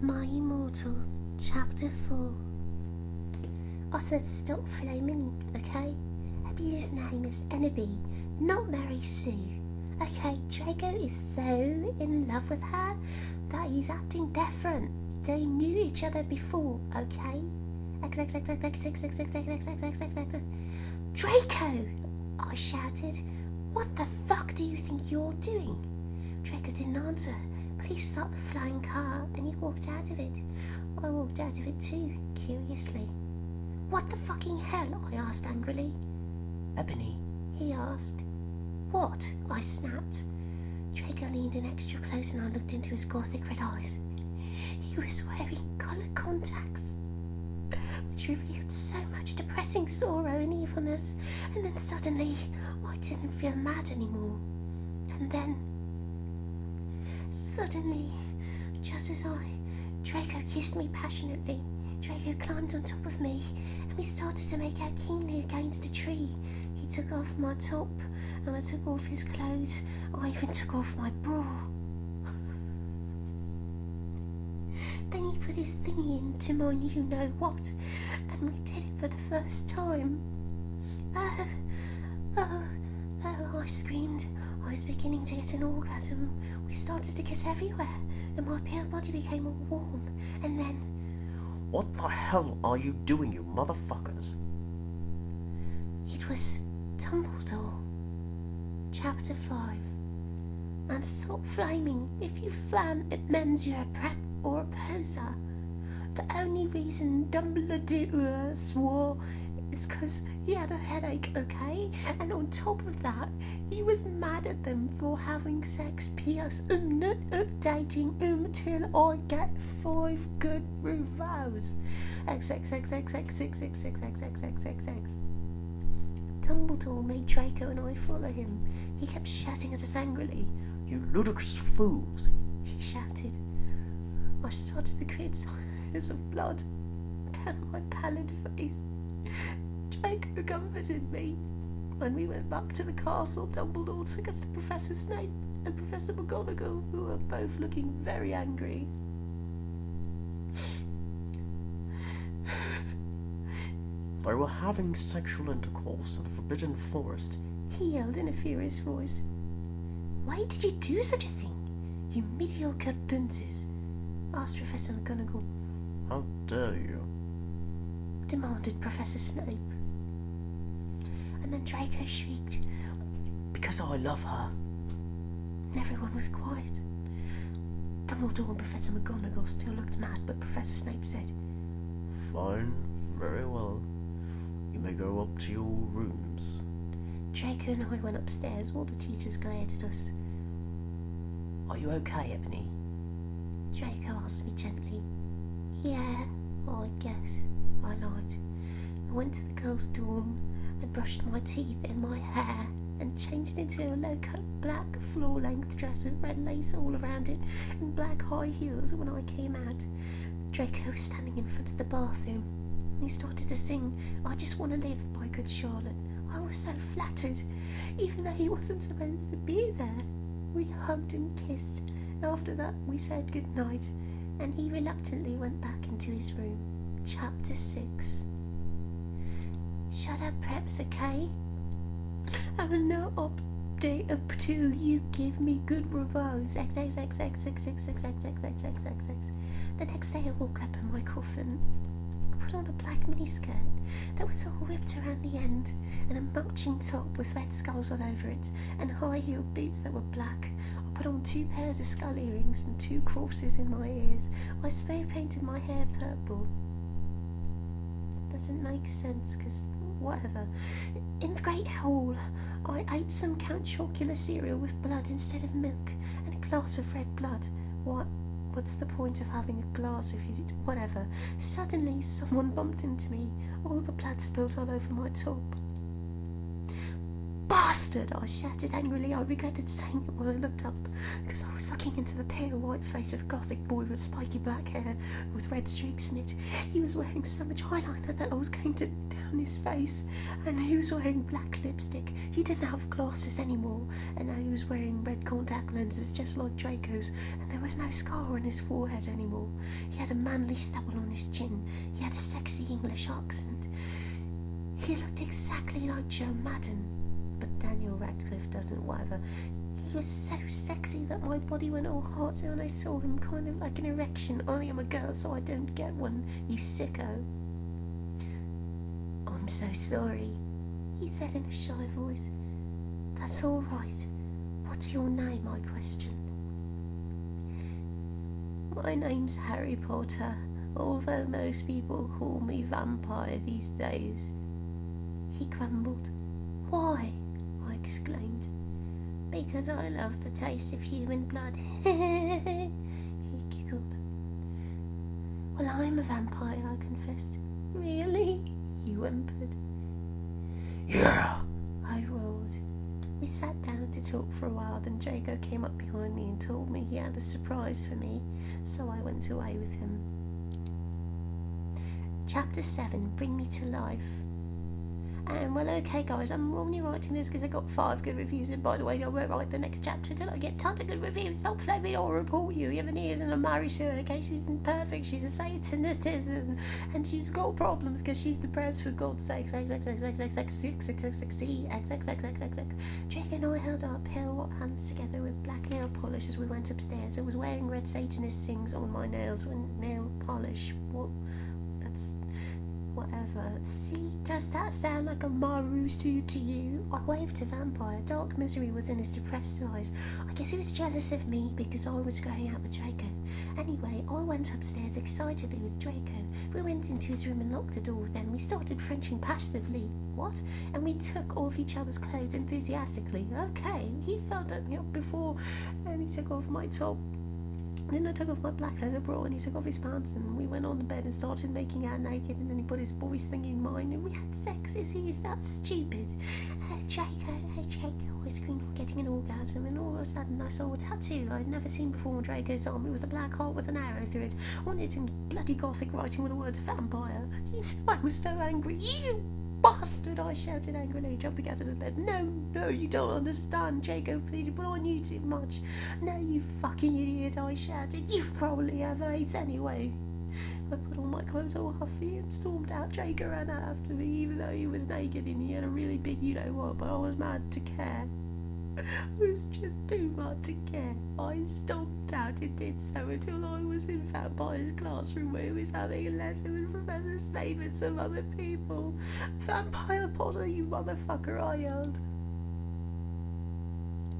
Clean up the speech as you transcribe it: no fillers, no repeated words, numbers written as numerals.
My Immortal, Chapter 4. I said stop flaming, okay? Abby's name is Ennaby, not Mary Sue. Okay, Draco is so in love with her that he's acting different. They knew each other before, okay? Draco! I shouted. What the fuck do you think you're doing? Draco didn't answer, but he saw the flying car and he walked out of it. I walked out of it too, curiously. What the fucking hell? I asked angrily. Ebony, he asked. What? I snapped. Draco leaned in extra close and I looked into his gothic red eyes. He was wearing coloured contacts, which revealed so much depressing sorrow and evilness, and then suddenly I didn't feel mad anymore. And then, suddenly, just as Draco kissed me passionately. Draco climbed on top of me and we started to make out keenly against the tree. He took off my top and I took off his clothes. I even took off my bra. Then he put his thingy into my you-know-what and we did it for the first time. Oh, I screamed. I was beginning to get an orgasm. We started to kiss everywhere and my pale body became all warm. And then... What the hell are you doing, you motherfuckers? It was Dumbledore. Chapter 5. And stop flaming. If you flam, it means you're a prep or a poser. The only reason Dumbledore swore is because he had a headache, okay? And on top of that, he was mad at them for having sex. P.S. I'm not updating till I get 5 good reviews. XXXXXXXXXXXXX. Dumbledore made Draco and I follow him. He kept shouting at us angrily. You ludicrous fools, he shouted. I started to create signs of blood down my pallid face. Draco comforted me. When we went back to the castle, Dumbledore took us to Professor Snape and Professor McGonagall, who were both looking very angry. They were having sexual intercourse in the Forbidden Forest, he yelled in a furious voice. Why did you do such a thing, you mediocre dunces? Asked Professor McGonagall. How dare you? Demanded Professor Snape. And then Draco shrieked, Because I love her. And everyone was quiet. Dumbledore and Professor McGonagall still looked mad, but Professor Snape said, Fine, very well. You may go up to your rooms. Draco and I went upstairs while the teachers glared at us. Are you okay, Ebony? Draco asked me gently. Yeah, I guess, I lied. I went to the girls' dorm and brushed my teeth and my hair and changed into a low-cut black floor-length dress with red lace all around it and black high heels. When I came out, Draco was standing in front of the bathroom. He started to sing I Just Want to Live by Good Charlotte. I was so flattered, even though he wasn't supposed to be there. We hugged and kissed. After that we said good night and he reluctantly went back into his room. Chapter 6. Shut up, Preps, okay? I will not update up to you give me good reviews. XXXXXXXXXXXXX. The next day I woke up in my coffin. I put on a black miniskirt that was all ripped around the end and a matching top with red skulls all over it and high-heeled boots that were black. I put on 2 pairs of skull earrings and 2 crosses in my ears. I spray painted my hair purple. Doesn't make sense, because whatever. In the Great Hall, I ate some Count Chocula cereal with blood instead of milk and a glass of red blood. What's the point of having a glass if you do whatever? Suddenly, someone bumped into me. All the blood spilled all over my top. Bastard! bastard! I shouted angrily. I regretted saying it when I looked up, because I was looking into the pale white face of a gothic boy with spiky black hair with red streaks in it. He was wearing so much eyeliner that I was going to down his face, and he was wearing black lipstick. He didn't have glasses anymore, and now he was wearing red contact lenses just like Draco's, and there was no scar on his forehead anymore. He had a manly stubble on his chin. He had a sexy English accent. He looked exactly like Joe Madden, but Daniel Radcliffe doesn't, whatever. He was so sexy that my body went all hot when I saw him, kind of like an erection, only I'm a girl so I don't get one, you sicko. I'm so sorry, he said in a shy voice. That's all right. What's your name, I questioned. My name's Harry Potter, although most people call me Vampire these days. He grumbled. Why? I exclaimed. Because I love the taste of human blood. He giggled. Well, I'm a vampire, I confessed. Really? He whimpered. Yeah, I roared. We sat down to talk for a while, then Draco came up behind me and told me he had a surprise for me, so I went away with him. Chapter 7, Bring Me to Life. And well, okay guys, I'm only writing this because I got 5 good reviews, and by the way, I won't write the next chapter until I get tons of good reviews. Don't flame me or report you. You have an ears and I'm married to her, okay? She's imperfect, she's a satanist, and she's got problems because she's depressed, for God's sake. Jake and I held our pale hands together with black nail polish as we went upstairs. I was wearing red satanist things on my nails and nail polish. What? That's... whatever. See, does that sound like a Maru suit to you? I waved to Vampire. Dark misery was in his depressed eyes. I guess he was jealous of me because I was going out with Draco. Anyway, I went upstairs excitedly with Draco. We went into his room and locked the door. Then we started Frenching passively. What? And we took off each other's clothes enthusiastically. Okay, he felt at me up before, and he took off my top. Then I took off my black leather bra and he took off his pants, and we went on the bed and started making out naked, and then he put his voice thing in mine and we had sex. Is that stupid? Draco, I screamed while getting an orgasm, and all of a sudden I saw a tattoo I'd never seen before on Draco's arm. It was a black heart with an arrow through it, on it in bloody gothic writing with the words vampire. I was so angry. You bastard, I shouted angrily, jumping out of the bed. No, you don't understand, Draco pleaded, but I knew too much. No, you fucking idiot, I shouted. You probably have AIDS anyway. I put on my clothes all huffy and stormed out. Draco ran out after me, even though he was naked and he had a really big you-know-what, but I was mad to care. It was just too much to care. I stomped out and did so until I was in Vampire's classroom where he was having a lesson with Professor Snape and some other people. Vampire Potter, you motherfucker, I yelled.